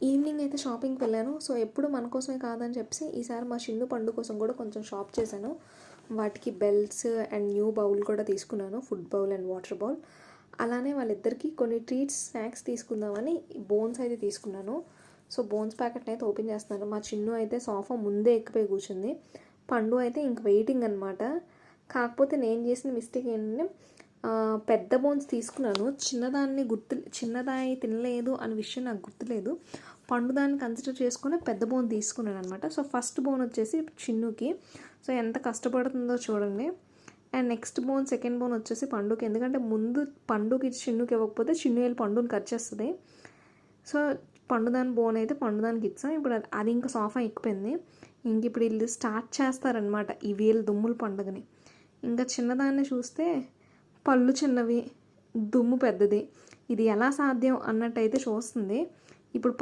Evening అయితే షాపింగ్కి వెళ్ళాను. సో ఎప్పుడు మన కోసమే కాదని చెప్పేసి ఈసారి మా చిన్ను పండు కోసం కూడా కొంచెం షాప్ చేశాను. వాటికి బెల్ట్స్ అండ్ న్యూ బౌల్ కూడా తీసుకున్నాను, food bowl and water bowl. అలానే వాళ్ళిద్దరికి కొన్ని ట్రీట్స్ స్నాక్స్ తీసుకుందామని బోన్స్ అయితే తీసుకున్నాను. సో బోన్స్ ప్యాకెట్ని అయితే ఓపెన్ చేస్తున్నాను. మా చిన్ను అయితే సోఫా ముందే ఎక్కిపోయి కూర్చుంది. పండు అయితే ఇంక వెయిటింగ్ అనమాట. కాకపోతే నేను చేసిన మిస్టేక్ ఏంటంటే పెద్ద బోన్స్ తీసుకున్నాను, చిన్నదాయి తినలేదు అనే విషయం నాకు గుర్తులేదు. పండు దాన్ని కన్సిడర్ చేసుకుని పెద్ద బోన్ తీసుకున్నాను అనమాట. సో ఫస్ట్ బోన్ వచ్చేసి చిన్నుకి. సో ఎంత కష్టపడుతుందో చూడండి. And next bone, second bone వచ్చేసి పండుకి. ఎందుకంటే ముందు పండుకి చిన్నుకి ఇవ్వకపోతే చిన్ను వెళ్ళి పండుని కట్ చేస్తుంది. సో పండుదాని బోన్ అయితే పండుదానికి ఇచ్చాం. ఇప్పుడు అది ఇంకా సోఫా ఎక్కిపోయింది. ఇంక ఇప్పుడు వీళ్ళు స్టార్ట్ చేస్తారనమాట ఈ వీళ్ళ దుమ్ముల పండుగని. ఇంకా చిన్నదాన్ని చూస్తే పళ్ళు చిన్నవి, దుమ్ము పెద్దది, ఇది ఎలా సాధ్యం అన్నట్టయితే చూస్తుంది. ఇప్పుడు